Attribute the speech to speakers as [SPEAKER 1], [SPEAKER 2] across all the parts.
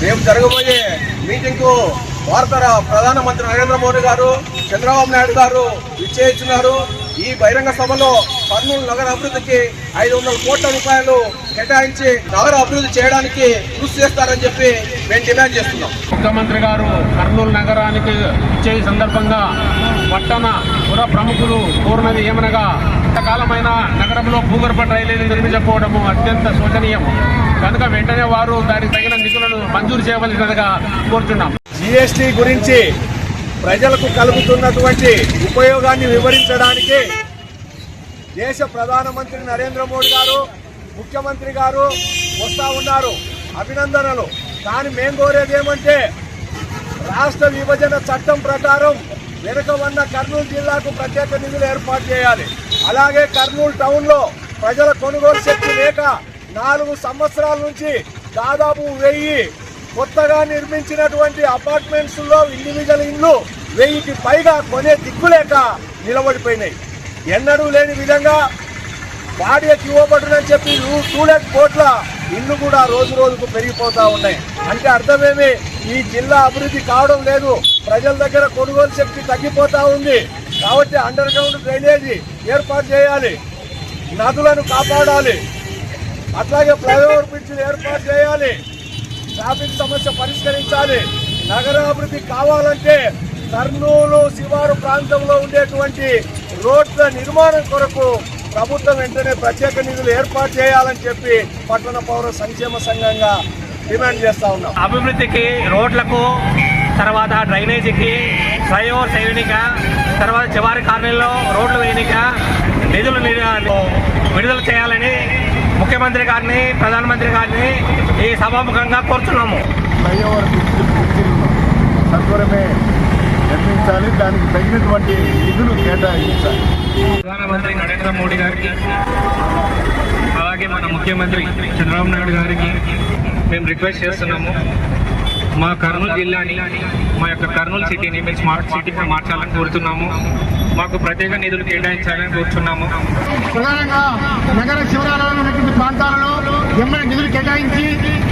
[SPEAKER 1] రేపు జరగబోయే మీటింగ్కు భారత ప్రధానమంత్రి నరేంద్ర మోడీ గారు, చంద్రబాబు నాయుడు గారు విచ్చేస్తున్నారు. ఈ బహిరంగ సభలో కర్నూలు నగర అభివృద్ధికి 500 కోట్ల రూపాయలు కేటాయించి నగర అభివృద్ధి చేయడానికి కృషి చేస్తారని చెప్పి మేము డిమాండ్ చేస్తున్నాం.
[SPEAKER 2] ముఖ్యమంత్రి గారు కర్నూలు నగరానికి ఇచ్చే సందర్భంగా పట్టణ పుర ప్రముఖులు కోరినది ఏమనగా ఇంతకాలమైన నగరంలో భూగర్భ డ్రైనేజీ నిర్మించకపోవడము అత్యంత శోచనీయం కనుక వెంటనే వారు దానికి తగిన నిధులను మంజూరు చేయవలసినదిగా కోరుతున్నాం.
[SPEAKER 3] జీఎస్టీ గురించి ప్రజలకు కలుగుతున్నటువంటి ఉపయోగాన్ని వివరించడానికి దేశ ప్రధానమంత్రి నరేంద్ర మోడీ గారు, ముఖ్యమంత్రి గారు వస్తూ ఉన్నారు. అభినందనలు. కానీ మేము కోరేది ఏమంటే రాష్ట్ర విభజన చట్టం ప్రకారం వెనుక ఉన్న కర్నూలు జిల్లాకు ప్రత్యేక నిధులు ఏర్పాటు చేయాలి. అలాగే కర్నూలు టౌన్లో ప్రజల కొనుగోలు శక్తి లేక 4 సంవత్సరాల నుంచి దాదాపు 1000 కొత్తగా నిర్మించినటువంటి అపార్ట్మెంట్స్ లో ఇండివిజువల్ ఇండ్లు 1000కి పైగా కొనే దిక్కులేక నిలబడిపోయినాయి. ఎన్నడూ లేని విధంగా బాడీకి ఇవ్వబడునని చెప్పి 2 లక్షల కోట్ల ఇల్లు కూడా రోజు రోజుకు పెరిగిపోతూ ఉన్నాయి. అంటే అర్థమేమి, ఈ జిల్లా అభివృద్ధి కావడం లేదు, ప్రజల దగ్గర కొనుగోలు శక్తి తగ్గిపోతూ ఉంది. కాబట్టి అండర్ గ్రౌండ్ డ్రైనేజీ ఏర్పాటు చేయాలి, నదులను కాపాడాలి, అట్లాగే ఫ్లైఓవర్ బ్రిడ్జిలు ఏర్పాటు చేయాలి, ట్రాఫిక్ సమస్య పరిష్కరించాలి. నగరాభివృద్ధి కావాలంటే కర్నూలు శివారు ప్రాంతంలో ఉండేటువంటి రోడ్ల నిర్మాణం కొరకు ప్రభుత్వం వెంటనే ప్రత్యేక నిధులు ఏర్పాటు చేయాలని చెప్పి పట్టణ పౌర సంక్షేమ సంఘంగా డిమాండ్ చేస్తా ఉన్నాం.
[SPEAKER 4] అభివృద్ధికి రోడ్లకు, తర్వాత డ్రైనేజీకి, ఫ్లైఓవర్ వేయనిక, తర్వాత చివరి కాలనీలో రోడ్లు వేయనిక నిధులు విడుదల చేయాలని ముఖ్యమంత్రి గారిని, ప్రధానమంత్రి గారిని ఈ సభాముఖంగా కోరుతున్నాము.
[SPEAKER 3] ఫ్లైఓవర్ సత్వరమే నిర్మించాలి, దానికి తగినటువంటి నిధులు కేటాయించాలి.
[SPEAKER 4] ప్రధానమంత్రి నరేంద్ర మోడీ గారికి, అలాగే మన ముఖ్యమంత్రి చంద్రబాబు నాయుడు గారికి మేము రిక్వెస్ట్ చేస్తున్నాము. మా కర్నూలు జిల్లాని, మా యొక్క కర్నూలు సిటీని మేము స్మార్ట్ సిటీగా మార్చాలని కోరుతున్నాము. మాకు ప్రత్యేక నిధులు కేటాయించాలని కోరుతున్నాము.
[SPEAKER 5] ప్రధానంగా నగర శివారులో ఉన్నటువంటి ప్రాంతాలలో ఏమైనా నిధులు కేటాయించి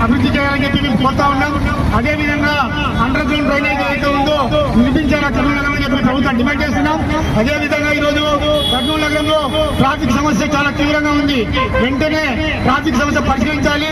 [SPEAKER 5] అభివృద్ధి చేయాలని చెప్పి మేము కోరుతా ఉన్నాం. అదేవిధంగా అండర్ గ్రౌండ్ డ్రైనేజ్ ఏదైతే ఉందో నిర్మించాలా కర్నూలు నగరం చెప్పి ప్రభుత్వం డిమాండ్ చేస్తున్నాం. అదేవిధంగా ఈరోజు కర్నూలు నగరంలో ట్రాఫిక్ సమస్య చాలా తీవ్రంగా ఉంది. వెంటనే ట్రాఫిక్ సమస్య పరిష్కరించాలి.